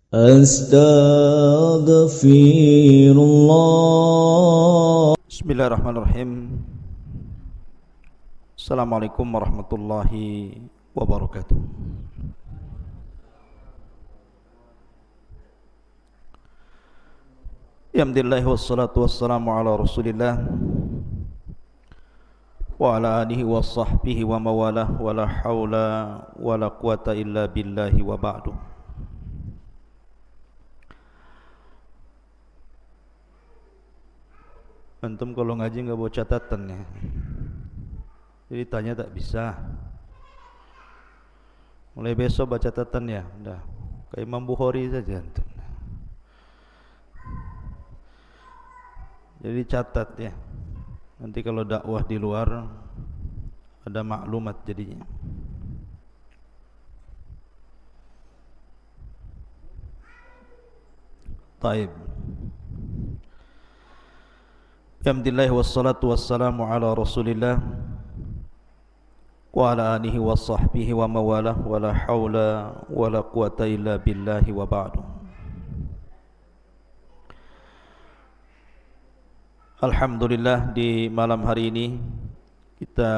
Astaghfirullah. Bismillahirrahmanirrahim. Assalamualaikum warahmatullahi wabarakatuh. Alhamdulillah wassalatu wassalamu ala Rasulillah wa ala alihi wa sahbihi wa mawalah wa la hawla wa la quwata illa billahi wa ba'du. Antum kalau ngaji enggak bawa catatan ya. Jadi tanya tak bisa. Mulai besok baca catatan ya. Udah kayak Imam Bukhari saja antum. Jadi catat ya. Nanti kalau dakwah di luar ada maklumat jadinya. Taib. Alhamdulillah wassalatu wassalamu ala Rasulillah wa ala alihi wa sahbihi wa mawalah wa la hawla wa la quwata illa billahi wa ba'du. Alhamdulillah di malam hari ini kita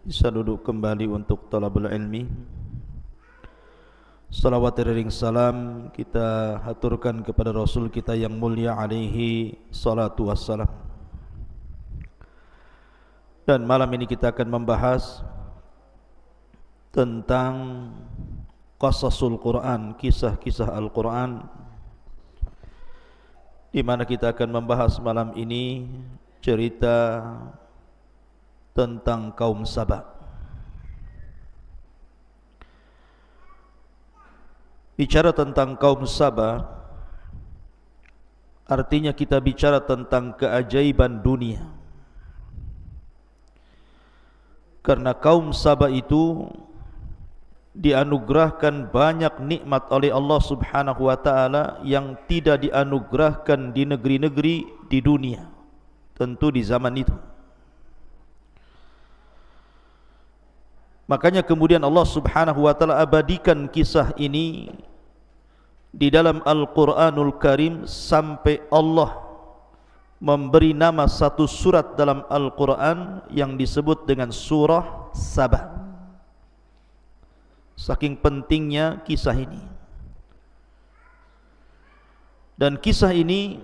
bisa duduk kembali untuk talabul ilmi. Salawat dan salam kita haturkan kepada Rasul kita yang mulia alaihi salatu wassalam. Dan malam ini kita akan membahas tentang qasasul Quran, kisah-kisah Al-Quran, di mana kita akan membahas malam ini cerita tentang kaum Saba. Bicara tentang kaum Saba artinya kita bicara tentang keajaiban dunia. Karena kaum Saba itu dianugerahkan banyak nikmat oleh Allah Subhanahu wa taala yang tidak dianugerahkan di negeri-negeri di dunia, tentu di zaman itu. Makanya kemudian Allah Subhanahu wa taala abadikan kisah ini di dalam Al-Qur'anul Karim sampai Allah memberi nama satu surat dalam Al-Quran yang disebut dengan surah Saba. Saking pentingnya kisah ini. Dan kisah ini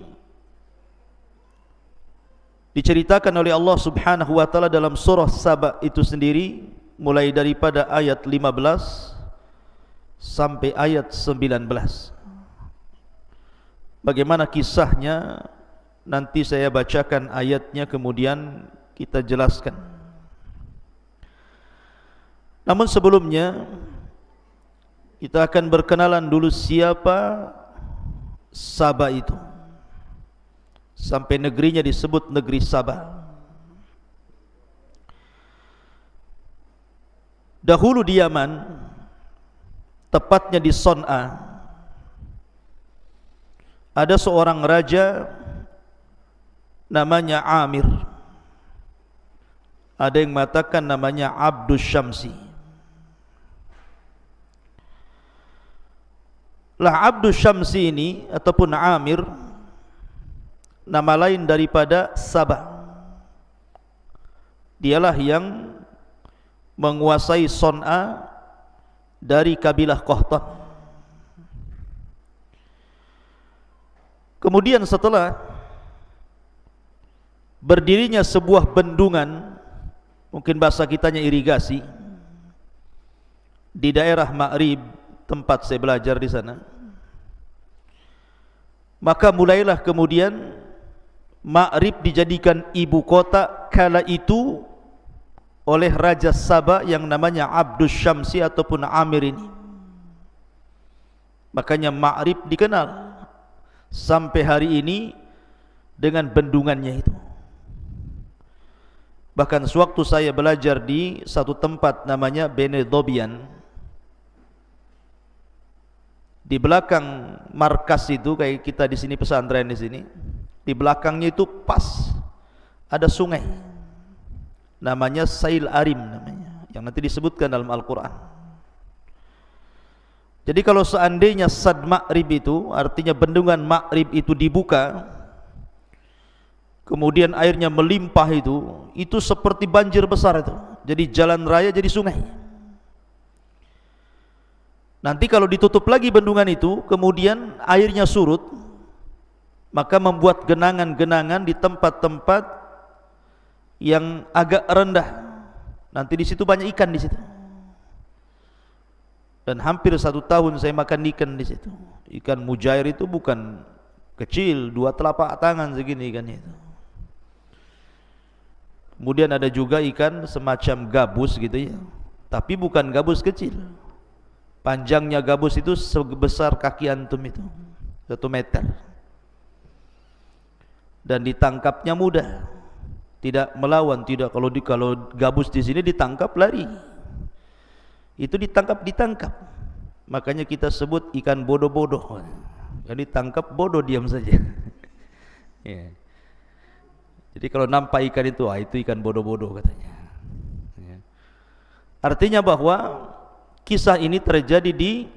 diceritakan oleh Allah Subhanahu wa taala dalam surah Saba itu sendiri, mulai daripada ayat 15 sampai ayat 19. Bagaimana kisahnya? Nanti saya bacakan ayatnya kemudian kita jelaskan. Namun sebelumnya kita akan berkenalan dulu siapa Saba itu. Sampai negerinya disebut negeri Saba. Dahulu di Yaman, tepatnya di Son'a, ada seorang raja namanya Amir. Ada yang mengatakan namanya Abdus Syamsi. Lah Abdus Syamsi ini ataupun Amir nama lain daripada Saba. Dialah yang menguasai Son'a dari kabilah Qahtan. Kemudian setelah berdirinya sebuah bendungan, mungkin bahasa kitanya irigasi, di daerah Ma'rib, tempat saya belajar di sana. Maka mulailah kemudian Ma'rib dijadikan ibu kota kala itu oleh Raja Saba yang namanya Abdus Syamsi ataupun Amir ini. Makanya Ma'rib dikenal sampai hari ini dengan bendungannya itu. Bahkan sewaktu saya belajar di satu tempat namanya Bene Dobian, di belakang markas itu kayak kita di sini pesantren di sini, di belakangnya itu pas ada sungai, namanya Sail Arim namanya, yang nanti disebutkan dalam Al-Quran. Jadi kalau seandainya sad Ma'rib itu, artinya bendungan Ma'rib itu dibuka, kemudian airnya melimpah, itu seperti banjir besar itu. Jadi jalan raya jadi sungai. Nanti kalau ditutup lagi bendungan itu, kemudian airnya surut, maka membuat genangan-genangan di tempat-tempat yang agak rendah. Nanti di situ banyak ikan di situ. Dan hampir 1 tahun saya makan ikan di situ. Ikan mujair itu bukan kecil, 2 telapak tangan segini ikannya itu. Kemudian ada juga ikan semacam gabus gitu ya, tapi bukan gabus kecil. Panjangnya gabus itu sebesar kaki antum itu, 1 meter. Dan ditangkapnya mudah, tidak melawan, tidak. Kalau gabus di sini ditangkap lari, itu ditangkap. Makanya kita sebut ikan bodoh-bodoh. Jadi tangkap bodoh, diam saja. Ya. Jadi kalau nampak ikan itu ikan bodoh-bodoh katanya. Ya. Artinya bahwa kisah ini terjadi di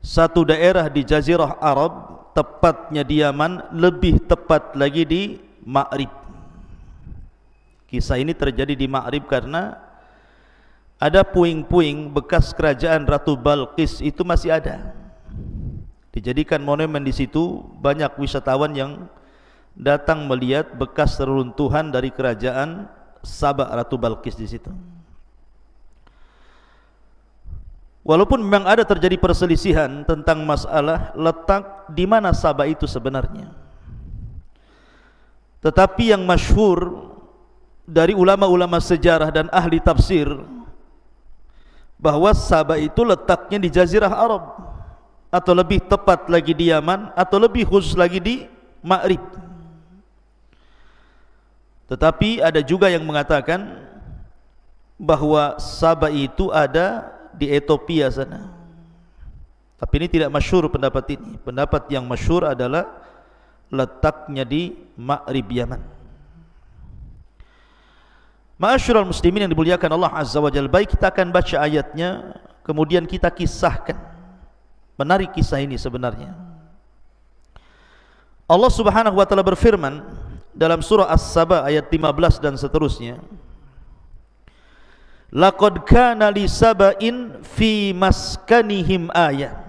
satu daerah di Jazirah Arab, tepatnya di Yaman, lebih tepat lagi di Ma'rib. Kisah ini terjadi di Ma'rib karena ada puing-puing bekas kerajaan Ratu Balqis itu masih ada. Dijadikan monumen di situ, banyak wisatawan yang datang melihat bekas reruntuhan dari kerajaan Sabah Ratu Balqis di situ. Walaupun memang ada terjadi perselisihan tentang masalah letak di mana Sabah itu sebenarnya, tetapi yang masyhur dari ulama-ulama sejarah dan ahli tafsir bahwa Sabah itu letaknya di Jazirah Arab, atau lebih tepat lagi di Yaman, atau lebih khusus lagi di Ma'rib. Tetapi ada juga yang mengatakan bahwa Sabah itu ada di Ethiopia sana. Tapi ini tidak masyhur pendapat ini. Pendapat yang masyhur adalah letaknya di Ma'rib Yaman. Ma'asyiral muslimin yang dimuliakan Allah Azza wa Jalla, baik kita akan baca ayatnya, kemudian kita kisahkan. Menarik kisah ini sebenarnya. Allah Subhanahu wa taala berfirman dalam surah As-Saba ayat 15 dan seterusnya, laqad kana li saba'in fi maskanihim ayah.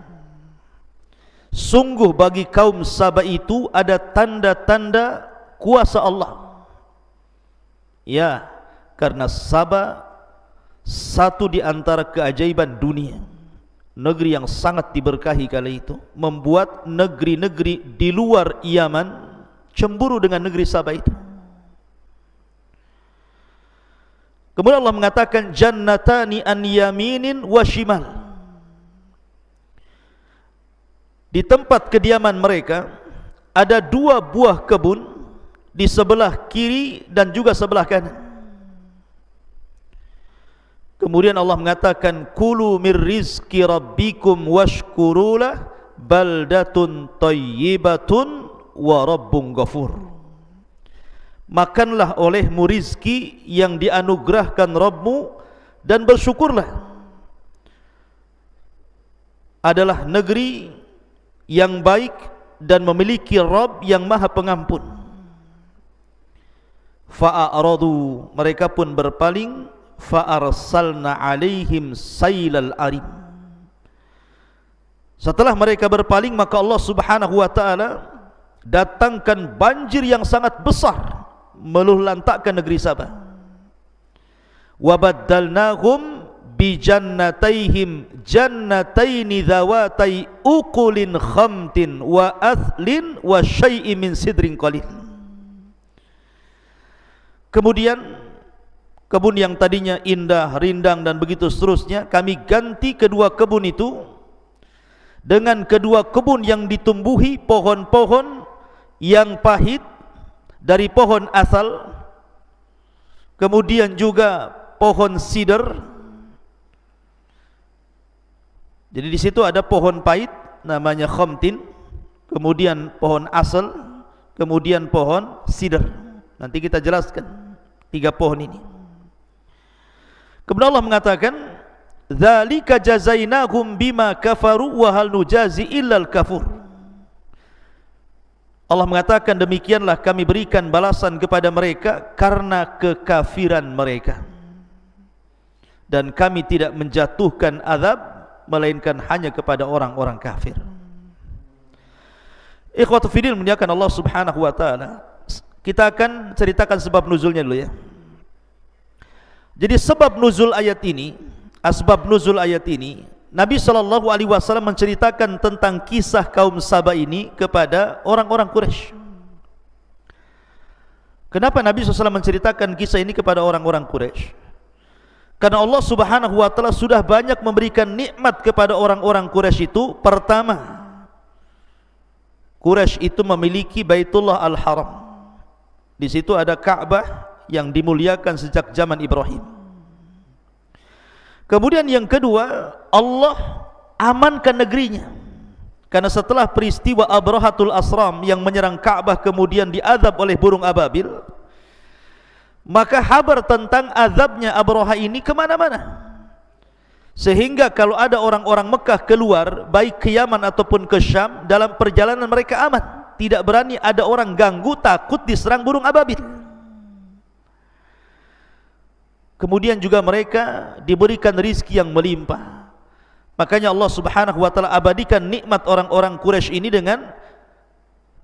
Sungguh bagi kaum Saba itu ada tanda-tanda kuasa Allah. Ya, karena Saba satu di antara keajaiban dunia, negeri yang sangat diberkahi kala itu, membuat negeri-negeri di luar Yaman cemburu dengan negeri Sabah itu. Kemudian Allah mengatakan jannatani an yaminin wa shimal. Di tempat kediaman mereka ada 2 buah kebun di sebelah kiri dan juga sebelah kanan. Kemudian Allah mengatakan kulu mir rizqi rabbikum washkurulah baldatun thayyibatun wa rabbun ghafur. Makanlah olehmu rizki yang dianugerahkan Rabbmu dan bersyukurlah. Adalah negeri yang baik dan memiliki Rabb yang Maha Pengampun. Fa'aradu, mereka pun berpaling. Fa'arsalna alaihim sailal arim. Setelah mereka berpaling, maka Allah Subhanahu wa taala datangkan banjir yang sangat besar meluluhlantakkan negeri Sabah. Wa baddalnahum bi jannataihim jannataini dzawatai uqulin khamtin wa athlin wa syai'in min sidrin qalil. Kemudian kebun yang tadinya indah, rindang dan begitu seterusnya, kami ganti kedua kebun itu dengan kedua kebun yang ditumbuhi pohon-pohon yang pahit dari pohon asal, kemudian juga pohon sidr. Jadi di situ ada pohon pahit namanya khamtin, kemudian pohon asal, kemudian pohon sidr. Nanti kita jelaskan 3 pohon ini. Kemudian Allah mengatakan dzalika jazainahum bima kafaru wa hal nujazi illal kafur. Allah mengatakan demikianlah kami berikan balasan kepada mereka karena kekafiran mereka, dan kami tidak menjatuhkan azab melainkan hanya kepada orang-orang kafir. Ikhwatu fiddin muliakan Allah Subhanahu wa taala. Kita akan ceritakan sebab nuzulnya dulu ya. Jadi sebab nuzul ayat ini, asbab nuzul ayat ini, Nabi SAW menceritakan tentang kisah kaum Saba ini kepada orang-orang Quraisy. Kenapa Nabi SAW menceritakan kisah ini kepada orang-orang Quraisy? Karena Allah Subhanahu wa taala sudah banyak memberikan nikmat kepada orang-orang Quraisy itu. Pertama, Quraisy itu memiliki Baitullah Al-Haram. Di situ ada Ka'bah yang dimuliakan sejak zaman Ibrahim. Kemudian yang kedua, Allah amankan negerinya. Karena setelah peristiwa Abrahatul Asram yang menyerang Ka'bah kemudian diazab oleh burung ababil, maka kabar tentang azabnya Abraha ini kemana-mana. Sehingga kalau ada orang-orang Mekah keluar, baik ke Yaman ataupun ke Syam, dalam perjalanan mereka aman. Tidak berani ada orang ganggu, takut diserang burung ababil. Kemudian juga mereka diberikan rizki yang melimpah. Makanya Allah Subhanahu wa taala abadikan nikmat orang-orang Quraisy ini dengan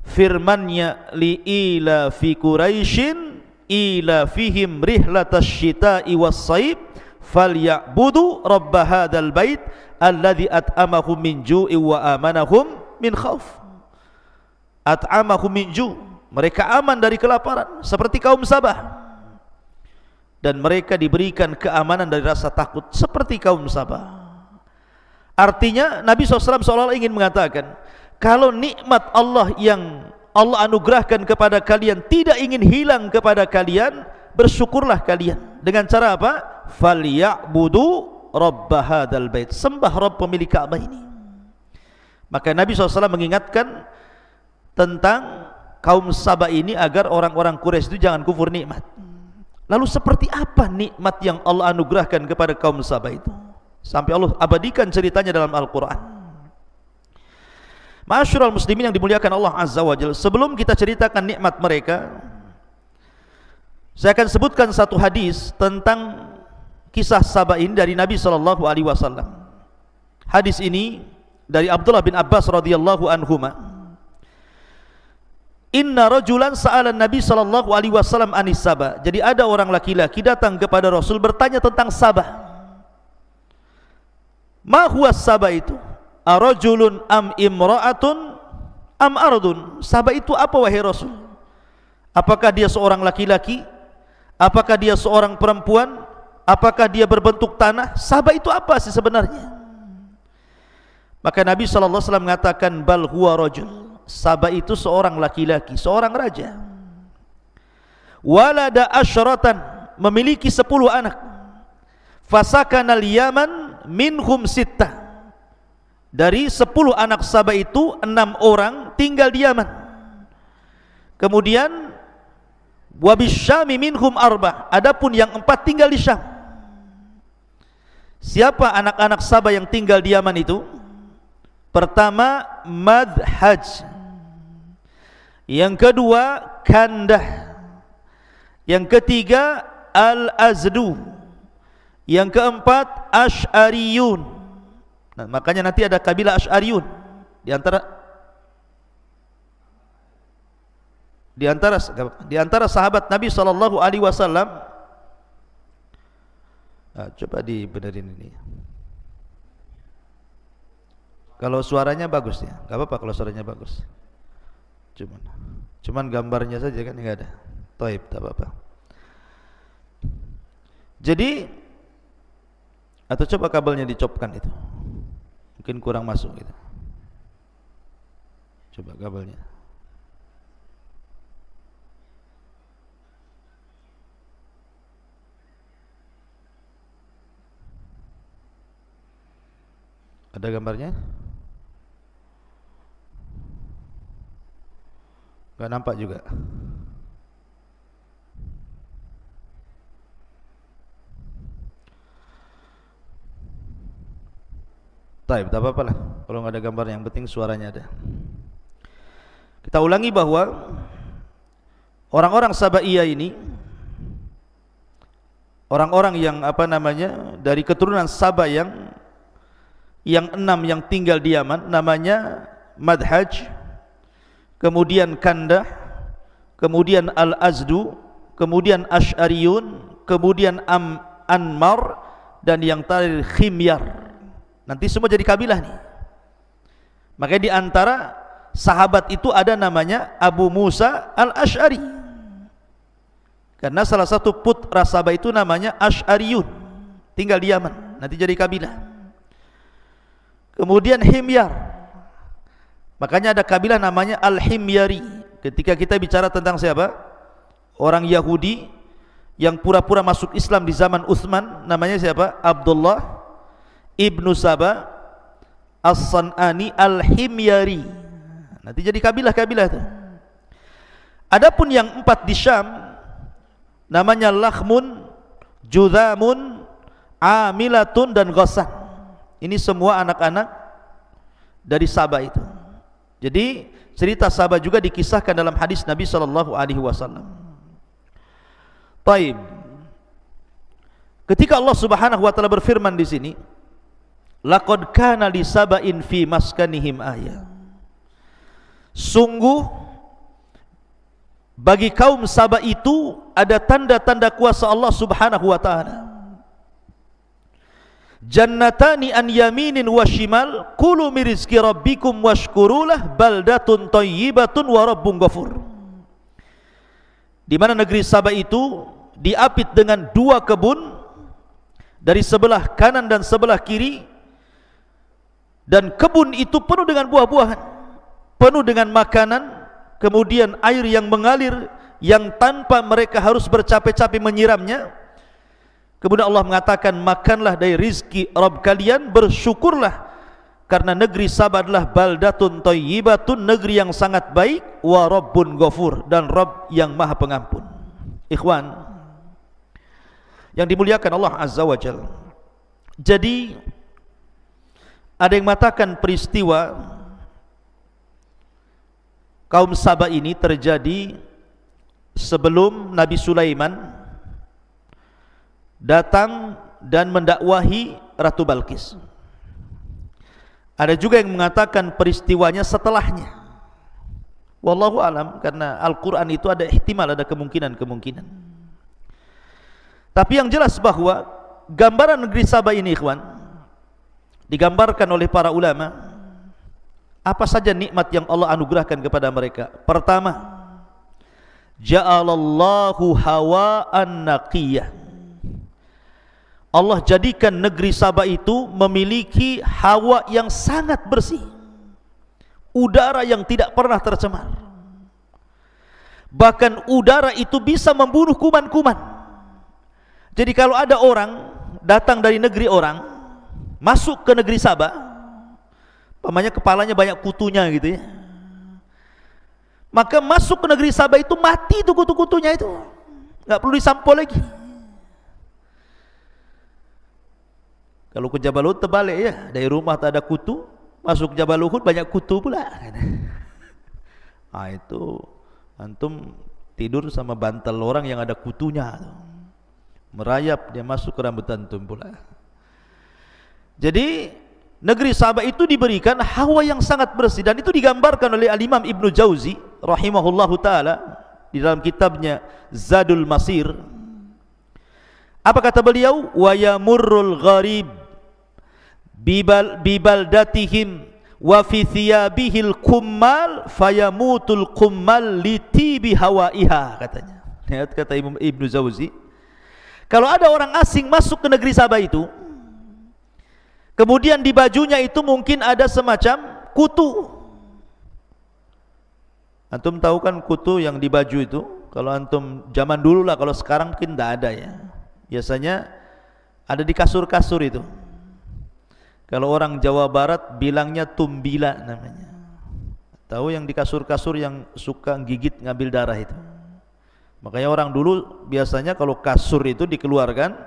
firman-Nya, li ila fi Quraisyin ila fihim rihlatash syita'i was-saib falyabudu rabb hadzal bait alladzi at'amahum min ju'i wa amanahum min khauf. At'amahum min ju', mereka aman dari kelaparan seperti kaum Sabah, dan mereka diberikan keamanan dari rasa takut seperti kaum Sabah. Artinya Nabi SAW seolah-olah ingin mengatakan, kalau nikmat Allah yang Allah anugerahkan kepada kalian tidak ingin hilang kepada kalian, bersyukurlah kalian. Dengan cara apa? Falyabudu rabb hadzal bait, sembah Rabb pemilik Ka'bah ini. Maka Nabi SAW mengingatkan tentang kaum Saba ini agar orang-orang Quraisy itu jangan kufur nikmat. Lalu seperti apa nikmat yang Allah anugerahkan kepada kaum Saba itu, sampai Allah abadikan ceritanya dalam Al-Quran. Ma'asyiral muslimin yang dimuliakan Allah Azza wa Jalla, sebelum kita ceritakan nikmat mereka, saya akan sebutkan satu hadis tentang kisah Saba ini dari Nabi SAW. Hadis ini dari Abdullah bin Abbas radhiyallahu anhuma. Inna rajulan sa'alan Nabi SAW anis Saba. Jadi ada orang laki-laki datang kepada Rasul bertanya tentang Sabah. Ma huwa Saba itu? Arajulun am imra'atun am ardun? Saba itu apa wahai Rasul? Apakah dia seorang laki-laki? Apakah dia seorang perempuan? Apakah dia berbentuk tanah? Saba itu apa sih sebenarnya? Maka Nabi SAW mengatakan, bal huwa rajul. Saba itu seorang laki-laki, seorang raja. Walada asyratan, memiliki 10 anak. Fasakanal Yaman minhum sittah. Dari 10 anak Saba itu 6 orang tinggal di Yaman. Kemudian wabisyami minhum arbah, adapun yang 4 tinggal di Syam. Siapa anak-anak Saba yang tinggal di Yaman itu? Pertama Madhaj, yang kedua Kandah, yang ketiga Al-Azdu, yang keempat Asy'ariyun. Nah, makanya nanti ada kabilah Asy'ariyun di antara sahabat Nabi SAW. Coba dibenerin ini. Kalau suaranya bagus ya, nggak apa-apa kalau suaranya bagus. Cuman gambarnya saja kan nggak ada. Taib, tak apa-apa. Jadi, atau coba kabelnya dicopkan itu, mungkin kurang masuk gitu. Coba kabelnya. Ada gambarnya? Gak nampak juga. Taib, tak apa-apa lah kalau nggak ada gambar, yang penting suaranya ada. Kita ulangi bahwa orang-orang Sabaiyah ini, orang-orang yang dari keturunan Saba yang 6 yang tinggal di Yaman, namanya Madhaj, kemudian Kandah, kemudian Al-Azdu, kemudian Ash'ariyun, kemudian Anmar, dan yang terakhir Khimyar. Nanti semua jadi kabilah nih. Makanya di antara sahabat itu ada namanya Abu Musa Al-Ash'ari, karena salah satu putra Sabah itu namanya Ash'ariyun, tinggal di Yaman, nanti jadi kabilah. Kemudian Himyar, makanya ada kabilah namanya Al-Himyari. Ketika kita bicara tentang siapa? Orang Yahudi yang pura-pura masuk Islam di zaman Utsman, namanya siapa? Abdullah Ibnu Saba As-San'ani Al-Himyari. Nanti jadi kabilah-kabilah itu. Adapun yang 4 di Syam, namanya Lakhmun, Judhamun, Amilatun, dan Ghassan. Ini semua anak-anak dari Saba itu. Jadi cerita Saba juga dikisahkan dalam hadis Nabi SAW. Taib. Ketika Allah Subhanahu wa taala berfirman di sini, laqad kana li saba'in fi maskanihim ayah. Sungguh bagi kaum Saba itu ada tanda-tanda kuasa Allah Subhanahu wa taala. Jannatani an yaminin wa shimal, kulu min rizqi rabbikum washkurulah, baldatun thayyibatun wa rabbun ghafur. Di mana negeri Saba itu diapit dengan 2 kebun, dari sebelah kanan dan sebelah kiri, dan kebun itu penuh dengan buah-buahan, penuh dengan makanan, kemudian air yang mengalir yang tanpa mereka harus bercapek-capek menyiramnya. Kemudian Allah mengatakan, makanlah dari rizki Rabb kalian, bersyukurlah, karena negeri Saba adalah baldatun thayyibatun, negeri yang sangat baik, wa rabbun ghafur, dan Rabb yang maha pengampun. Ikhwan yang dimuliakan Allah Azza wa Jalla, jadi ada yang mengatakan peristiwa kaum Saba ini terjadi sebelum Nabi Sulaiman datang dan mendakwahi Ratu Balqis. Ada juga yang mengatakan peristiwanya setelahnya. Wallahu alam, karena Al-Quran itu ada ihtimal, ada kemungkinan-kemungkinan. Tapi yang jelas bahwa gambaran negeri Saba ini, ikhwan, digambarkan oleh para ulama apa saja nikmat yang Allah anugerahkan kepada mereka. Pertama, ja'alallahu hawa'an naqiyah. Allah jadikan negeri Saba itu memiliki hawa yang sangat bersih, udara yang tidak pernah tercemar. Bahkan udara itu bisa membunuh kuman-kuman. Jadi kalau ada orang datang dari negeri orang masuk ke negeri Saba, pamannya kepalanya banyak kutunya gitu ya, maka masuk ke negeri Saba itu mati itu kutu-kutunya itu, nggak perlu disampo lagi. Kalau ke Jabal Uhud terbalik ya, dari rumah tak ada kutu, masuk Jabal Uhud banyak kutu pula. Itu antum tidur sama bantal orang yang ada kutunya, merayap dia masuk ke rambut antum pula. Jadi negeri Saba itu diberikan hawa yang sangat bersih, dan itu digambarkan oleh Al-Imam Ibnu Jauzi rahimahullahu taala di dalam kitabnya Zadul Masir. Apa kata beliau? Wa yamurrul gharib bibaldatihim wa fi thiyabihil kummal fayamutul kummal litibi hawaiha, katanya. Lihat kata Ibnu Jauzi, kalau ada orang asing masuk ke negeri Saba itu, kemudian di bajunya itu mungkin ada semacam kutu. Antum tahu kan kutu yang di baju itu? Kalau antum zaman dulu lah, kalau sekarang mungkin tidak ada ya. Biasanya ada di kasur-kasur itu. Kalau orang Jawa Barat bilangnya tumbila namanya. Tahu yang di kasur-kasur yang suka gigit ngambil darah itu. Makanya orang dulu biasanya kalau kasur itu dikeluarkan,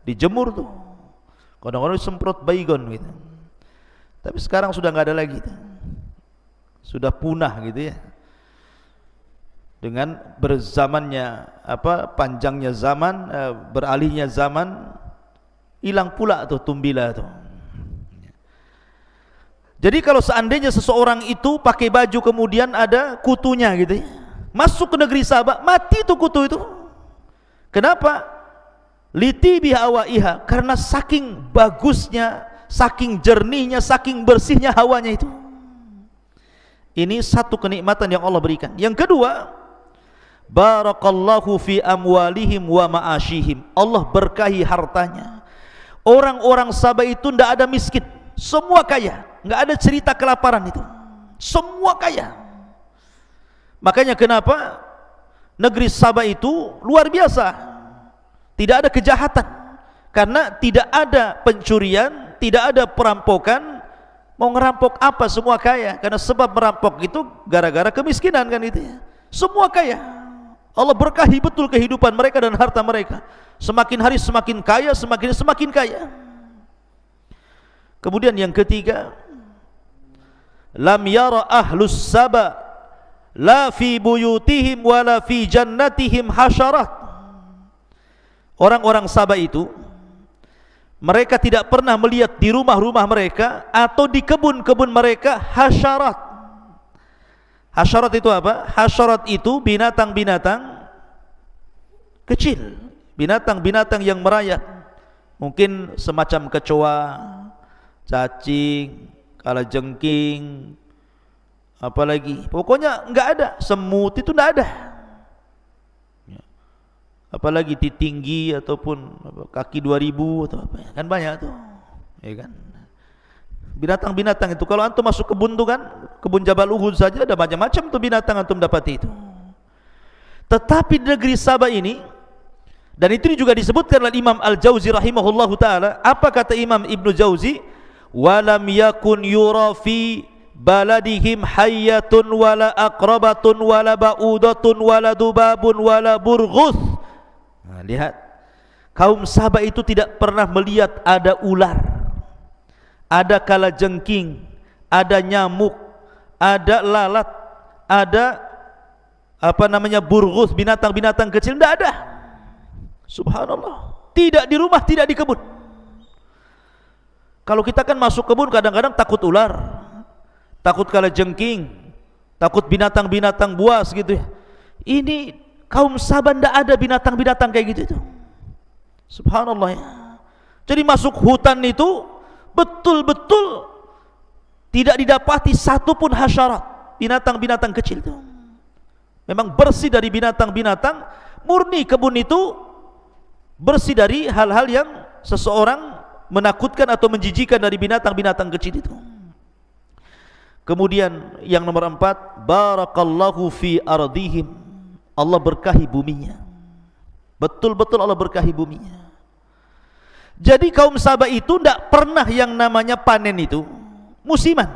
dijemur tuh. Kadang-kadang disemprot baygon gitu. Tapi sekarang sudah nggak ada lagi, sudah punah gitu ya. Dengan berzamannya panjangnya zaman, beralihnya zaman, hilang pula tuh tumbila tuh. Jadi kalau seandainya seseorang itu pakai baju kemudian ada kutunya gitu ya, masuk ke negeri Sabah, mati tuh kutu itu. Kenapa? Litibi hawaiha, karena saking bagusnya, saking jernihnya, saking bersihnya hawanya itu. Ini satu kenikmatan yang Allah berikan. Yang kedua, barakallahu fi amwalihim wa ma'ashihim. Allah berkahi hartanya. Orang-orang Sabah itu tidak ada miskin, semua kaya, nggak ada cerita kelaparan itu, semua kaya. Makanya kenapa negeri Sabah itu luar biasa, tidak ada kejahatan, karena tidak ada pencurian, tidak ada perampokan. Mau ngerampok apa, semua kaya, karena sebab merampok itu gara-gara kemiskinan kan itu ya. Semua kaya. Allah berkahi betul kehidupan mereka dan harta mereka. Semakin hari semakin kaya, semakin kaya. Kemudian yang ketiga, lam yara ahlus Sabah la fi buyutihim wala fi jannatihim hasyarat. Orang-orang Sabah itu, mereka tidak pernah melihat di rumah-rumah mereka atau di kebun-kebun mereka hasyarat. Hasyarat itu apa? Hasyarat itu binatang-binatang kecil, binatang-binatang yang merayap, mungkin semacam kecoa, cacing, kalajengking, apalagi, pokoknya enggak ada, semut itu enggak ada. Apalagi titinggi ataupun kaki 2000 atau apa ya, kan banyak tuh, ya kan. Binatang-binatang itu kalau antum masuk kebun tuh kan, kebun Jabal Uhud saja ada macam-macam tuh binatang antum dapat itu. Tetapi di negeri Sabah ini, dan itu juga disebutkan oleh Imam Al-Jauzi rahimahullahu taala, apa kata Imam Ibnu Jauzi? Walam yakun yura fi baladihim hayyatun wala aqrabatun wala ba'udatun wala dubabun wala burghus. Nah, lihat, kaum Sabah itu tidak pernah melihat ada ular, ada kalajengking, ada nyamuk, ada lalat, ada burghus, binatang-binatang kecil, tidak ada. Subhanallah, tidak di rumah, tidak di kebun. Kalau kita kan masuk kebun kadang-kadang takut ular, takut kalajengking, takut binatang-binatang buas gitu ya. Ini kaum Sabah tidak ada binatang-binatang kayak gitu itu. Subhanallah ya. Jadi masuk hutan itu betul-betul tidak didapati satu pun hasyarat, binatang-binatang kecil itu. Memang bersih dari binatang-binatang, murni kebun itu bersih dari hal-hal yang seseorang menakutkan atau menjijikan dari binatang-binatang kecil itu. Kemudian yang nomor 4, barakallahu fi ardihim. Allah berkahi buminya. Betul-betul Allah berkahi buminya. Jadi kaum Sabah itu tidak pernah yang namanya panen itu musiman.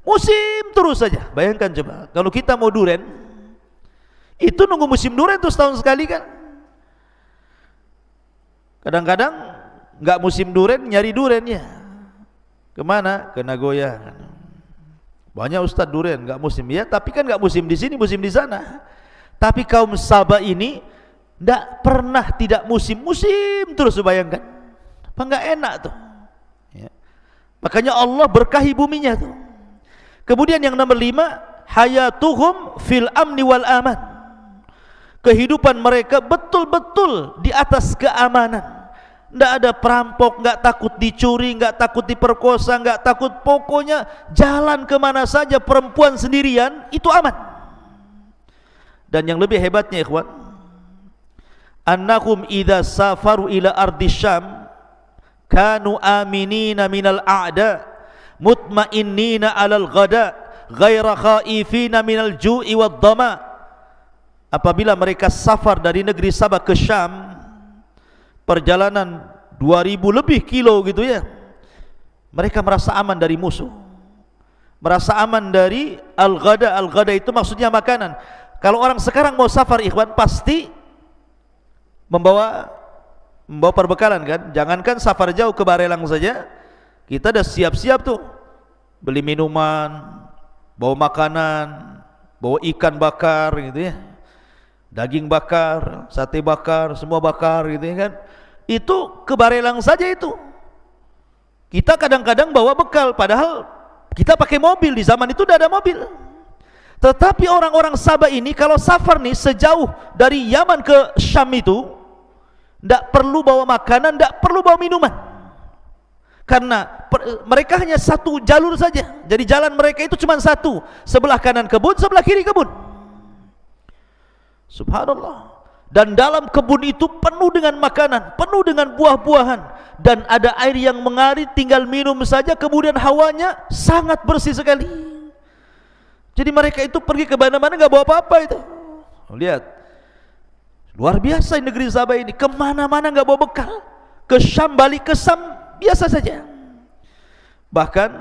Musim terus saja. Bayangkan coba, kalau kita mau duren, itu nunggu musim duren tuh setahun sekali kan. Kadang-kadang nggak musim duren, nyari durennya kemana? Ke Nagoya. Banyak ustadz duren nggak musim ya, tapi kan nggak musim di sini, musim di sana. Tapi kaum Sabah ini tidak pernah tidak musim terus, bayangkan. Apa nggak enak tuh? Ya. Makanya Allah berkahi buminya tuh. Kemudian yang nomor 5, hayatuhum fil amni wal aman. Kehidupan mereka betul-betul di atas keamanan. Tidak ada perampok, nggak takut dicuri, nggak takut diperkosa, nggak takut, pokoknya jalan kemana saja perempuan sendirian itu aman. Dan yang lebih hebatnya ikhwan, annahum idza safaru ila ardi Syam kanu aminina minal a'da mutmainnina 'alal ghada ghaira khaifina minal ju'i wad dhama. Apabila mereka safar dari negeri Sabah ke Syam, perjalanan 2000 lebih kilo gitu ya, mereka merasa aman dari musuh, merasa aman dari al-ghada. Al-ghada itu maksudnya makanan. Kalau orang sekarang mau safar ikhwan, pasti membawa perbekalan kan. Jangankan safar jauh ke Barelang saja, kita dah siap-siap tuh beli minuman, bawa makanan, bawa ikan bakar gitu ya, daging bakar, sate bakar, semua bakar gitu ya kan. Itu ke Barelang saja itu. Kita kadang-kadang bawa bekal, padahal kita pakai mobil, di zaman itu tidak ada mobil. Tetapi orang-orang Sabah ini kalau safar nih sejauh dari Yaman ke Syam itu tidak perlu bawa makanan, tidak perlu bawa minuman, karena mereka hanya satu jalur saja. Jadi jalan mereka itu cuma satu, sebelah kanan kebun, sebelah kiri kebun. Subhanallah. Dan dalam kebun itu penuh dengan makanan, penuh dengan buah-buahan, dan ada air yang mengalir, tinggal minum saja, kemudian hawanya sangat bersih sekali. Jadi mereka itu pergi ke mana-mana nggak bawa apa-apa itu. Lihat, luar biasa negeri Sabah ini, kemana-mana nggak bawa bekal. Ke Syam, balik ke Syam biasa saja. Bahkan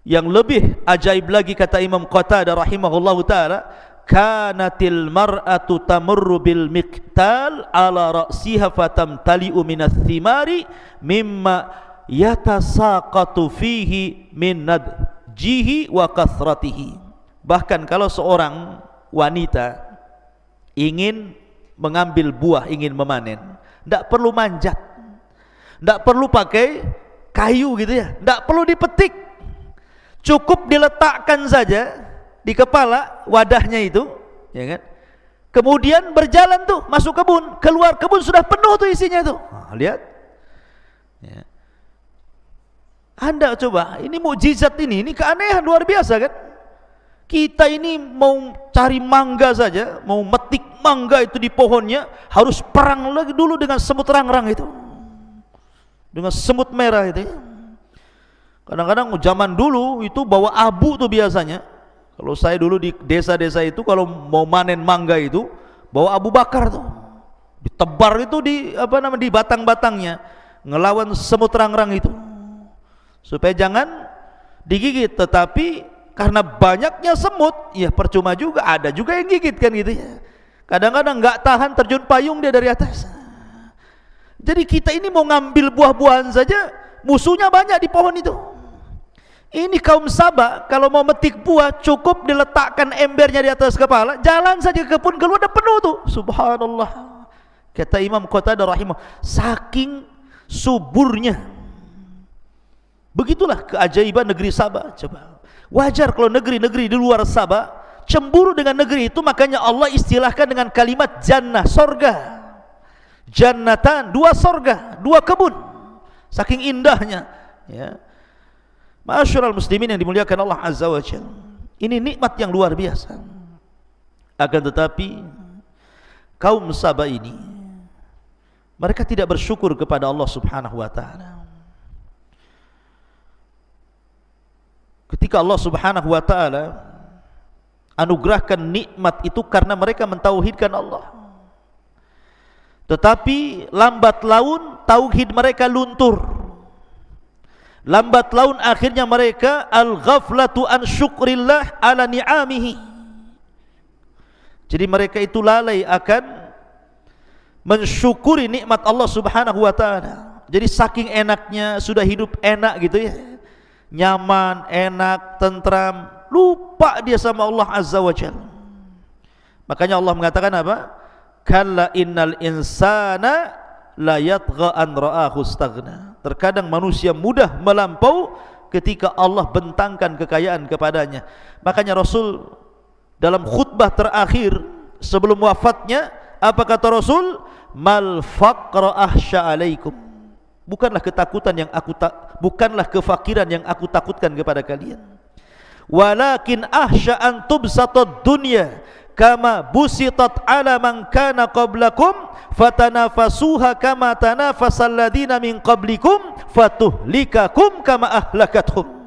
yang lebih ajaib lagi, kata Imam Qatadah rahimahullahu taala, kanatil mar'atu tamurru bil miqtal ala ra'siha fatamtali'u minas thimari mimma yatasaqatu fihi min nadjihi wa kasratihi. Bahkan kalau seorang wanita ingin mengambil buah, ingin memanen, tidak perlu manjat, tidak perlu pakai kayu gitu ya, tidak perlu dipetik, cukup diletakkan saja di kepala wadahnya itu, ya kan? Kemudian berjalan tuh masuk kebun, keluar kebun sudah penuh tuh isinya tuh. Lihat, ya. Anda coba, ini mukjizat ini keanehan luar biasa kan? Kita ini mau cari mangga saja, mau metik mangga itu di pohonnya, harus perang lagi dulu dengan semut rangrang itu, dengan semut merah itu. Kadang-kadang zaman dulu itu bawa abu tuh biasanya. Kalau saya dulu di desa-desa itu kalau mau manen mangga itu bawa abu bakar tuh, ditebar itu di di batang-batangnya, ngelawan semut rangrang itu supaya jangan digigit. Tetapi karena banyaknya semut, ya percuma juga, ada juga yang gigit kan gitu ya. Kadang-kadang nggak tahan, terjun payung dia dari atas. Jadi kita ini mau ngambil buah-buahan saja, musuhnya banyak di pohon itu. Ini kaum Sabah kalau mau metik buah cukup diletakkan embernya di atas kepala, jalan saja ke kebun, keluar ada penuh tuh. Subhanallah. Kata Imam Qatadah rahimah, saking suburnya. Begitulah keajaiban negeri Sabah. Coba, wajar kalau negeri-negeri di luar Sabah cemburu dengan negeri itu, makanya Allah istilahkan dengan kalimat jannah, sorga. Jannatan, dua sorga, dua kebun. Saking indahnya, ya. Ma'asyiral muslimin yang dimuliakan Allah Azza wa Jalla, ini nikmat yang luar biasa. Akan tetapi kaum Sabah ini, mereka tidak bersyukur kepada Allah Subhanahu wa taala. Ketika Allah Subhanahu wa taala anugerahkan nikmat itu karena mereka mentauhidkan Allah, tetapi lambat laun tauhid mereka luntur. Lambat laun akhirnya mereka al-ghaflatu an syukrillah ala ni'amihi. Jadi mereka itu lalai akan mensyukuri nikmat Allah Subhanahu wa taala. Jadi saking enaknya sudah hidup enak gitu ya, nyaman, enak, tentram, lupa dia sama Allah Azza wa Jalla. Makanya Allah mengatakan apa? Kalla innal insana la yatgha an ra'ahu istaghna. Terkadang manusia mudah melampau ketika Allah bentangkan kekayaan kepadanya. Makanya Rasul dalam khutbah terakhir sebelum wafatnya, apa kata Rasul? Mal faqra ahsya alaikum. Bukanlah ketakutan yang bukanlah kefakiran yang aku takutkan kepada kalian. Walakin ahsya an tubsatad dunya kama busitat ala man kana qablakum fatanafasuha kama tanafasal ladina min qablikum fatuhlikakum kama ahlakathum.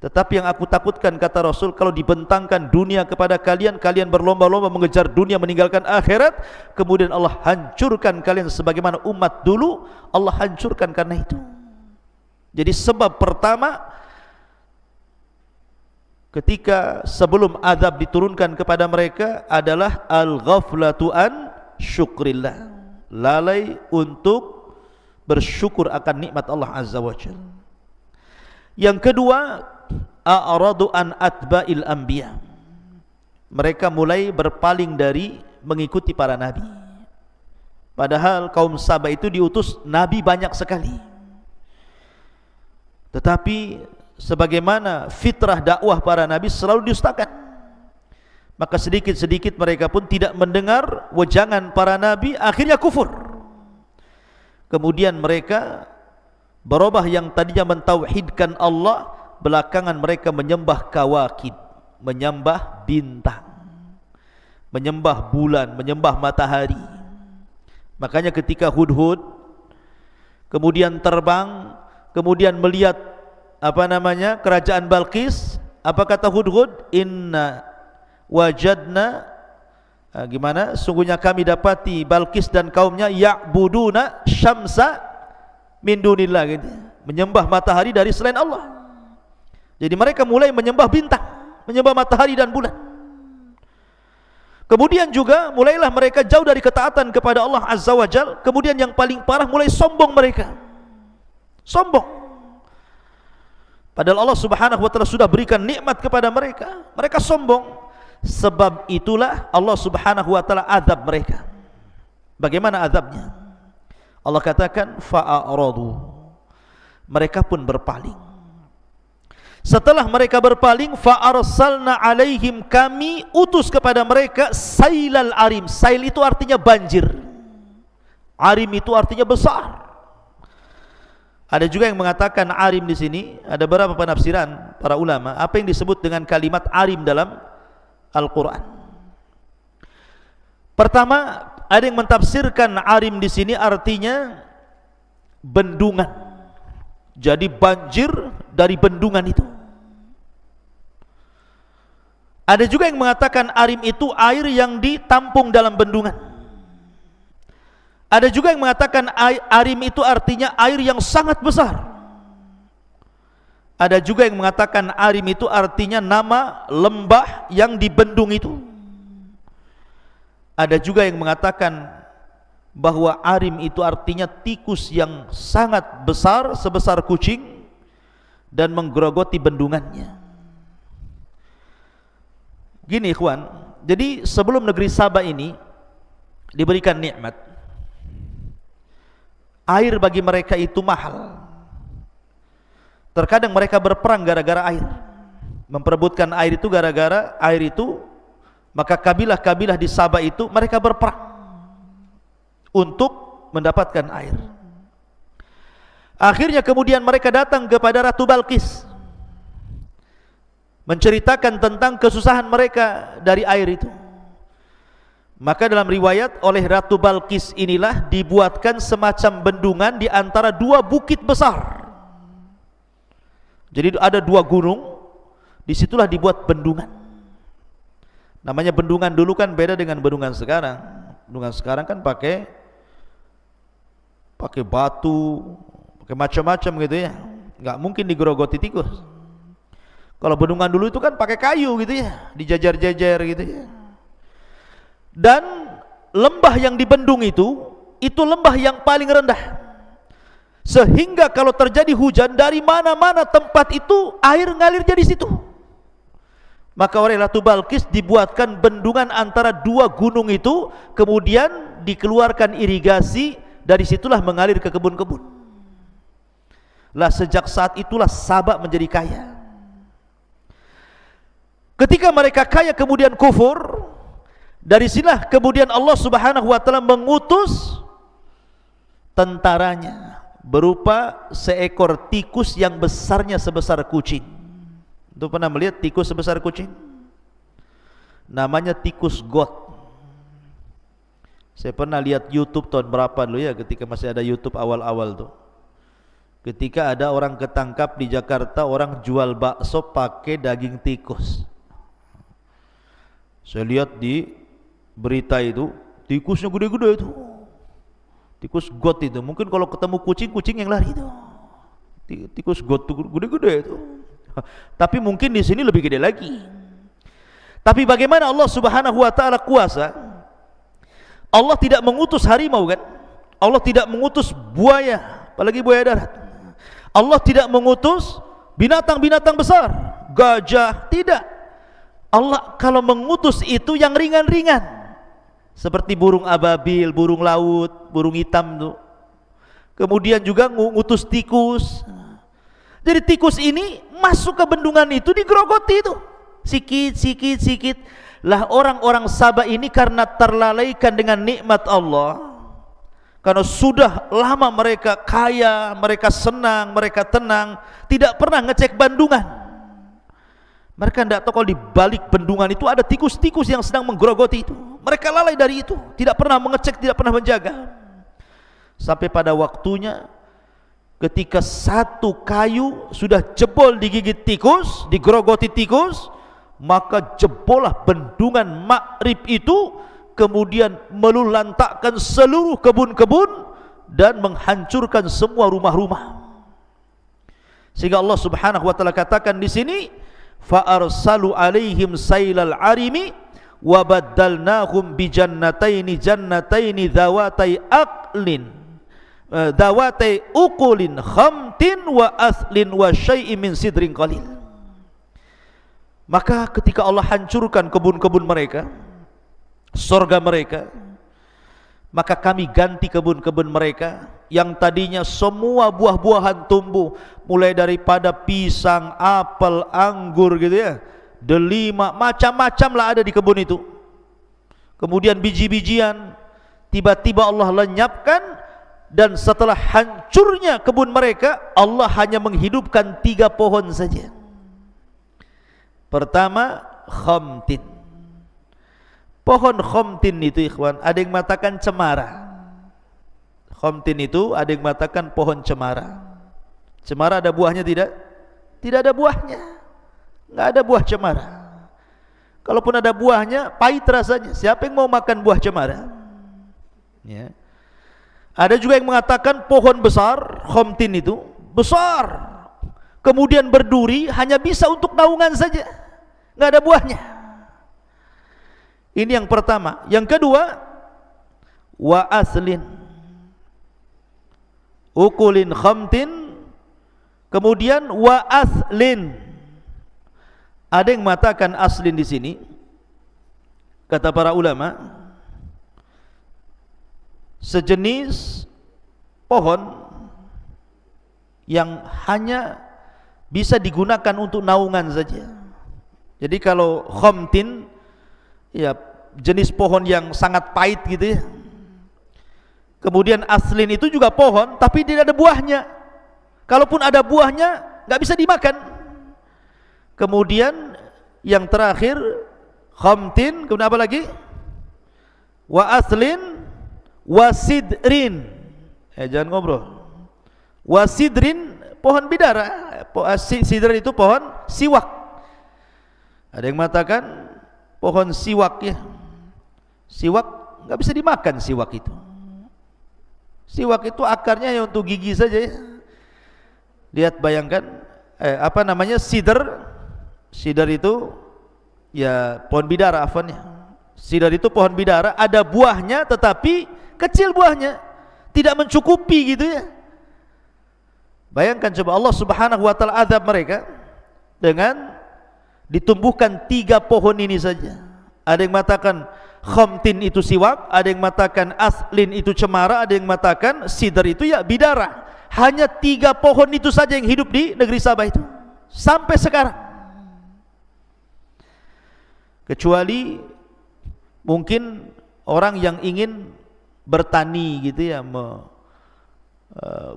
Tetapi yang aku takutkan, kata Rasul, kalau dibentangkan dunia kepada kalian, kalian berlomba-lomba mengejar dunia meninggalkan akhirat, kemudian Allah hancurkan kalian sebagaimana umat dulu Allah hancurkan karena itu. Jadi sebab pertama ketika sebelum azab diturunkan kepada mereka adalah al-ghaflatu an syukrillah, lalai untuk bersyukur akan nikmat Allah Azza wa Jalla. Yang kedua, a'radu an atba'il anbiya. Mereka mulai berpaling dari mengikuti para nabi. Padahal kaum Sabah itu diutus nabi banyak sekali. Tetapi sebagaimana fitrah dakwah para nabi selalu didustakan, maka sedikit-sedikit mereka pun tidak mendengar wejangan para nabi, akhirnya kufur. Kemudian mereka berubah, yang tadinya mentauhidkan Allah, belakangan mereka menyembah kawakib, menyembah bintang, menyembah bulan, menyembah matahari. Makanya ketika Hudhud kemudian terbang, kemudian melihat kerajaan Balqis, apa kata Hudhud? Inna wajadna, sungguhnya kami dapati Balqis dan kaumnya ya'buduna syamsa min dunillah, gitu, menyembah matahari dari selain Allah. Jadi mereka mulai menyembah bintang, menyembah matahari dan bulan. Kemudian juga mulailah mereka jauh dari ketaatan kepada Allah Azza wa Jal. Kemudian yang paling parah, mulai sombong mereka. Sombong. Padahal Allah Subhanahu wa Ta'ala sudah berikan nikmat kepada mereka. Mereka sombong. Sebab itulah Allah Subhanahu wa Ta'ala azab mereka. Bagaimana azabnya? Allah katakan fa'aradu. Mereka pun berpaling. Setelah mereka berpaling, fa'arsalna alaihim, kami utus kepada mereka sailal arim. Sail itu artinya banjir, arim itu artinya besar. Ada juga yang mengatakan arim di sini, ada beberapa penafsiran para ulama apa yang disebut dengan kalimat arim dalam Al-Quran. Pertama, ada yang mentafsirkan arim di sini artinya bendungan. Jadi banjir dari bendungan itu. Ada juga yang mengatakan arim itu air yang ditampung dalam bendungan. Ada juga yang mengatakan arim itu artinya air yang sangat besar. Ada juga yang mengatakan arim itu artinya nama lembah yang dibendung itu. Ada juga yang mengatakan bahwa arim itu artinya tikus yang sangat besar, sebesar kucing, dan menggerogoti bendungannya. Gini ikhwan, jadi sebelum negeri Sabah ini diberikan nikmat, air bagi mereka itu mahal. Terkadang mereka berperang gara-gara air, memperebutkan air itu gara-gara air itu. Maka kabilah-kabilah di Sabah itu mereka berperang untuk mendapatkan air. Akhirnya kemudian mereka datang kepada Ratu Balqis, menceritakan tentang kesusahan mereka dari air itu. Maka dalam riwayat, oleh Ratu Balqis inilah dibuatkan semacam bendungan di antara dua bukit besar. Jadi ada dua gunung, disitulah dibuat bendungan. Namanya bendungan dulu kan beda dengan bendungan sekarang. Bendungan sekarang kan pakai batu, pakai macam-macam gitu ya. Nggak mungkin digerogoti tikus. Kalau bendungan dulu itu kan pakai kayu gitu ya, dijajar-jajar gitu ya. Dan lembah yang dibendung itu lembah yang paling rendah. Sehingga kalau terjadi hujan, dari mana-mana tempat itu air ngalir jadi situ. Maka oleh Ratu Balqis dibuatkan bendungan antara dua gunung itu, kemudian dikeluarkan irigasi, dari situlah mengalir ke kebun-kebun. Lah sejak saat itulah Sabah menjadi kaya. Ketika mereka kaya kemudian kufur, dari sinilah kemudian Allah Subhanahu wa Ta'ala mengutus tentaranya berupa seekor tikus yang besarnya sebesar kucing. Itu pernah melihat tikus sebesar kucing? Namanya tikus got. Saya pernah lihat YouTube tahun berapa dulu ya, ketika masih ada YouTube awal-awal tuh. Ketika ada orang ketangkap di Jakarta, orang jual bakso pakai daging tikus. Saya lihat di berita itu, tikusnya gede-gede itu. Tikus got itu. Mungkin kalau ketemu kucing, kucing yang lari itu. Tikus got itu gede-gede itu. Tapi mungkin di sini lebih gede lagi. Tapi bagaimana Allah Subhanahu wa Ta'ala kuasa? Allah tidak mengutus harimau kan? Allah tidak mengutus buaya, apalagi buaya darat. Allah tidak mengutus binatang-binatang besar, gajah, tidak. Allah kalau mengutus itu yang ringan-ringan, seperti burung ababil, burung laut, burung hitam tuh. Kemudian juga ngutus tikus. Jadi tikus ini masuk ke bendungan itu, digerogoti itu, sikit. Lah orang-orang Sabah ini karena terlalaikan dengan nikmat Allah, karena sudah lama mereka kaya, mereka senang, mereka tenang, tidak pernah ngecek bendungan. Mereka tidak tahu kalau di balik bendungan itu ada tikus-tikus yang sedang menggerogoti itu. Mereka lalai dari itu, tidak pernah mengecek, tidak pernah menjaga. Sampai pada waktunya ketika satu kayu sudah jebol digigit tikus, digerogoti tikus, maka jebollah bendungan Ma'rib itu, kemudian melulantakkan seluruh kebun-kebun dan menghancurkan semua rumah-rumah. Sehingga Allah Subhanahu wa taala katakan di sini, fa arsalu alaihim sailal arimi wa baddalnahum bi jannataini dzawatai aqlin dawatai uqulin khamtin wa aslin wa syai'in min sidrin qalil. Maka ketika Allah hancurkan kebun-kebun mereka, surga mereka, maka kami ganti kebun-kebun mereka yang tadinya semua buah-buahan tumbuh, mulai daripada pisang, apel, anggur gitu ya, delima, macam-macam lah ada di kebun itu. Kemudian biji-bijian tiba-tiba Allah lenyapkan, dan setelah hancurnya kebun mereka, Allah hanya menghidupkan 3 pohon saja. Pertama, khamtin. Pohon khamtin itu ikhwan, ada yang mengatakan cemara. Khamtin itu ada yang mengatakan pohon cemara. Cemara ada buahnya tidak? Tidak ada buahnya. Enggak ada buah cemara. Kalaupun ada buahnya, pahit rasanya. Siapa yang mau makan buah cemara? Ya. Ada juga yang mengatakan pohon besar, khamtin itu besar, kemudian berduri, hanya bisa untuk naungan saja, nggak ada buahnya. Ini yang pertama. Yang kedua, wa aslin, ukulin khamtin, kemudian wa aslin. Ada yang mengatakan aslin di sini, kata para ulama, sejenis pohon yang hanya bisa digunakan untuk naungan saja. Jadi kalau khamtin, ya jenis pohon yang sangat pahit gitu ya. Kemudian aslin itu juga pohon, tapi tidak ada buahnya. Kalaupun ada buahnya, nggak bisa dimakan. Kemudian yang terakhir, khamtin, kemudian apa lagi? Wa aslin, wasidrin, jangan ngobrol. Wasidrin, pohon bidara. Sidr itu pohon siwak. Ada yang mengatakan pohon siwak ya. Siwak nggak bisa dimakan siwak itu. Siwak itu akarnya yang untuk gigi saja ya. Lihat, bayangkan apa namanya, sidr. Sidr itu ya pohon bidara, afwannya. Sidr itu pohon bidara, ada buahnya tetapi kecil buahnya, tidak mencukupi gitu ya. Bayangkan coba Allah Subhanahu wa taala azab mereka dengan ditumbuhkan 3 pohon ini saja. Ada yang mengatakan khamtin itu siwak, ada yang mengatakan aslin itu cemara, ada yang mengatakan sidr itu ya bidara. Hanya 3 pohon itu saja yang hidup di negeri Sabah itu sampai sekarang. Kecuali mungkin orang yang ingin bertani gitu ya,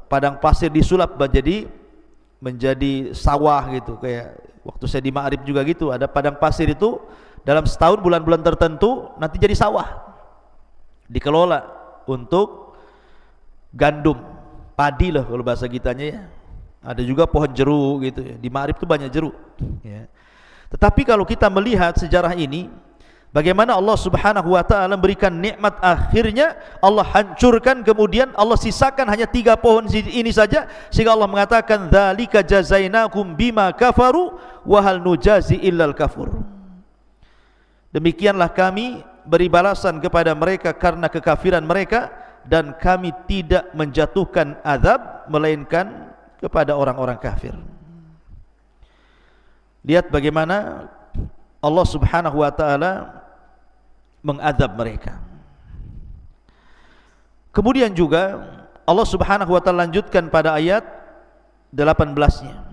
padang pasir disulap menjadi sawah gitu. Kayak waktu saya di Ma'rib juga gitu, ada padang pasir itu dalam setahun bulan-bulan tertentu nanti jadi sawah, dikelola untuk gandum, padi lah kalau bahasa kitanya ya. Ada juga pohon jeruk gitu ya. Di Ma'rib itu banyak jeruk ya. Tetapi kalau kita melihat sejarah ini, bagaimana Allah Subhanahu wa taala memberikan nikmat, akhirnya Allah hancurkan, kemudian Allah sisakan hanya 3 pohon ini saja, sehingga Allah mengatakan dzalika jazainakum bima kafaru wa hal nujazi illal kafur. Demikianlah kami beri balasan kepada mereka karena kekafiran mereka, dan kami tidak menjatuhkan azab melainkan kepada orang-orang kafir. Lihat bagaimana Allah Subhanahu wa taala mengadab mereka. Kemudian juga Allah Subhanahu wa taala lanjutkan pada ayat 18-nya.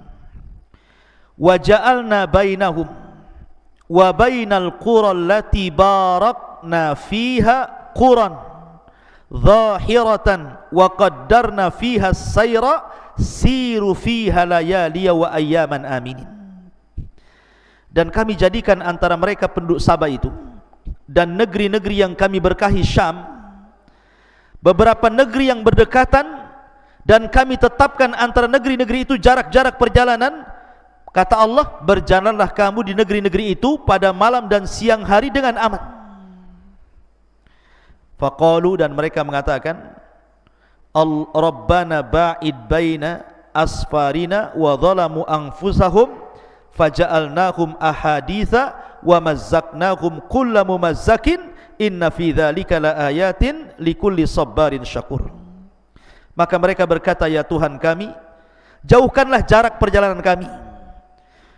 Wa ja'alna bainahum wa bainal qura allati barakna fiha quran zahiratan wa qaddarna fiha as-sayra siru fiha layaliya wa ayyaman aminin. Dan kami jadikan antara mereka penduduk Sabah itu dan negeri-negeri yang kami berkahi Syam beberapa negeri yang berdekatan, dan kami tetapkan antara negeri-negeri itu jarak-jarak perjalanan. Kata Allah, berjalanlah kamu di negeri-negeri itu pada malam dan siang hari dengan aman. Faqalu, dan mereka mengatakan, Rabbana ba'id baina asfarina wa zalamu anfusahum faja'alnahum ahaditha wa mazzaqnahum kulla mumazzakin inna fi dzalika laayatin likulli sabarin syakur. Maka mereka berkata, ya Tuhan kami, jauhkanlah jarak perjalanan kami.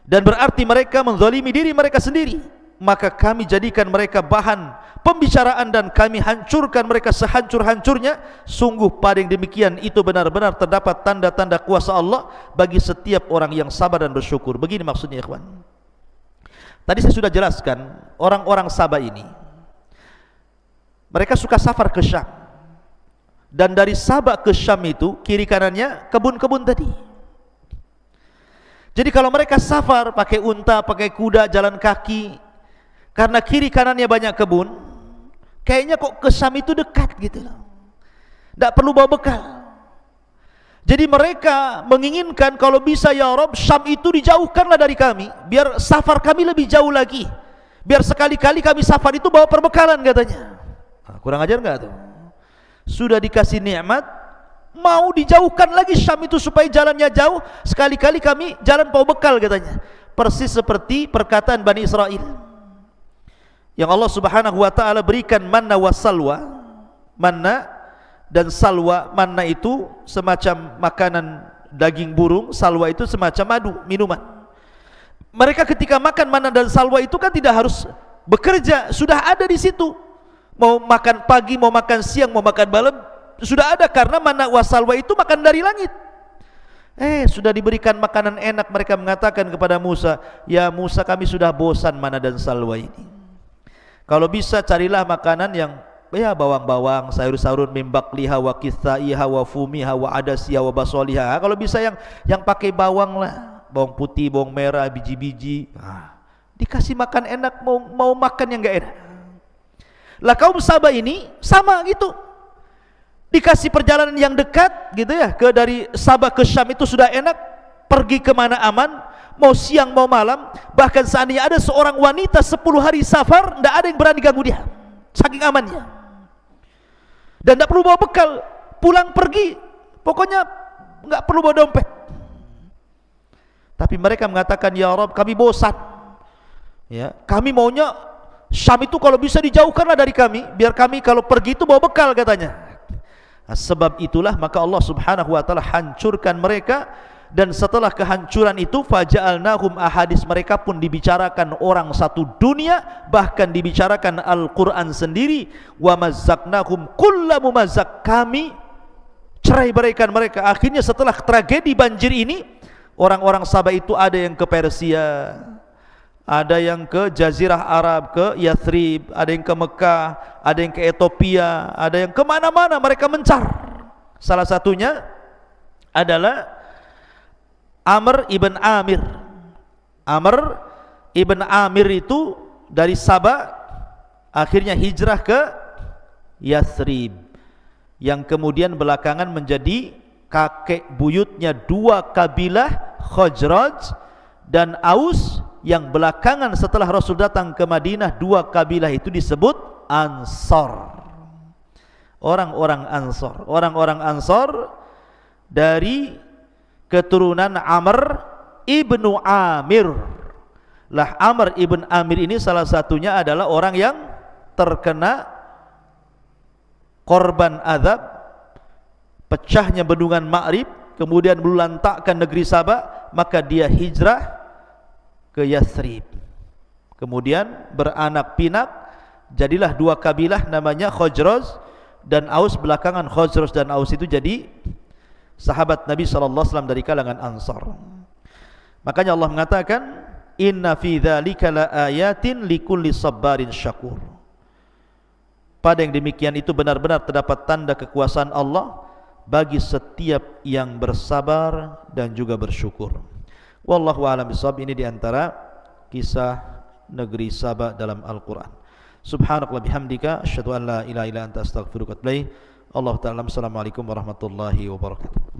Dan berarti mereka menzalimi diri mereka sendiri, maka kami jadikan mereka bahan pembicaraan dan kami hancurkan mereka sehancur-hancurnya. Sungguh pada yang demikian itu benar-benar terdapat tanda-tanda kuasa Allah bagi setiap orang yang sabar dan bersyukur. Begini maksudnya, ikhwan. Tadi saya sudah jelaskan, orang-orang Sabah ini mereka suka safar ke Syam, dan dari Sabah ke Syam itu kiri kanannya kebun-kebun tadi. Jadi kalau mereka safar pakai unta, pakai kuda, jalan kaki, karena kiri kanannya banyak kebun, kayaknya kok ke Syam itu dekat gitu loh, tidak perlu bawa bekal. Jadi mereka menginginkan, kalau bisa ya Rabb, Syam itu dijauhkanlah dari kami, biar safar kami lebih jauh lagi, biar sekali-kali kami safar itu bawa perbekalan katanya. Nah, kurang ajar enggak tuh? Sudah dikasih nikmat, mau dijauhkan lagi Syam itu supaya jalannya jauh, sekali-kali kami jalan bawa bekal katanya. Persis seperti perkataan Bani Israel yang Allah Subhanahu wa taala berikan manna wa salwa. Manna dan salwa, manna itu semacam makanan daging burung, salwa itu semacam madu, minuman. Mereka ketika makan manna dan salwa itu kan tidak harus bekerja, sudah ada di situ. Mau makan pagi, mau makan siang, mau makan malam, sudah ada, karena manna wa salwa itu makan dari langit. Sudah diberikan makanan enak, mereka mengatakan kepada Musa, ya Musa, kami sudah bosan manna dan salwa ini. Kalau bisa carilah makanan yang ya bawang-bawang, sayur-sayur, mimbakliha wa kithaiha wa fumiha wa adasiha wa basoliha. Kalau bisa yang pakai bawang lah, bawang putih, bawang merah, biji-biji. Dikasih makan enak, mau makan yang enggak enak. Lah kaum Sabah ini sama gitu, dikasih perjalanan yang dekat gitu ya, dari Sabah ke Syam itu sudah enak, pergi kemana aman, mau siang mau malam. Bahkan seandainya ada seorang wanita 10 hari safar, tidak ada yang berani ganggu dia, saking amannya. Dan tidak perlu bawa bekal, pulang pergi, pokoknya nggak perlu bawa dompet. Tapi mereka mengatakan, ya Rabb, kami bosan, ya, kami maunya Syam itu kalau bisa dijauhkanlah dari kami, biar kami kalau pergi itu bawa bekal katanya. Nah, sebab itulah maka Allah Subhanahu wa taala hancurkan mereka, dan setelah kehancuran itu faja'alnahum ahadis, mereka pun dibicarakan orang satu dunia, bahkan dibicarakan Al-Qur'an sendiri. Wa mazzaqnahum kulla mumazzaq, kami cerai beraikan mereka. Akhirnya setelah tragedi banjir ini, orang-orang Sabah itu ada yang ke Persia, ada yang ke Jazirah Arab, ke Yathrib, ada yang ke Mekah, ada yang ke Ethiopia, ada yang kemana-mana mereka mencar. Salah satunya adalah Amr ibn Amir. Amr ibn Amir itu dari Sabah akhirnya hijrah ke Yathrib, yang kemudian belakangan menjadi kakek buyutnya dua kabilah, Khazraj dan Aus, yang belakangan setelah Rasul datang ke Madinah, dua kabilah itu disebut Ansar. Orang-orang Ansar, orang-orang Ansar dari keturunan Amr ibnu Amir. Lah Amr ibn Amir ini salah satunya adalah orang yang terkena korban azab pecahnya bendungan Ma'rib, kemudian melantakkan negeri Sabah, maka dia hijrah ke Yathrib. Kemudian beranak pinak, jadilah dua kabilah namanya Khazraj dan Aus. Belakangan Khazraj dan Aus itu jadi sahabat Nabi SAW dari kalangan Ansar. Makanya Allah mengatakan, inna fi dzalika laayatin likulli sabarin syakur. Pada yang demikian itu benar-benar terdapat tanda kekuasaan Allah bagi setiap yang bersabar dan juga bersyukur. Wallahu a'lam bishawab. Ini diantara kisah negeri Saba dalam Al-Quran. Subhanakallah bihamdika asyhadu an la ilaha illa anta astaghfiruka wa atubu ilaik. Allah ta'ala. Assalamualaikum warahmatullahi wabarakatuh.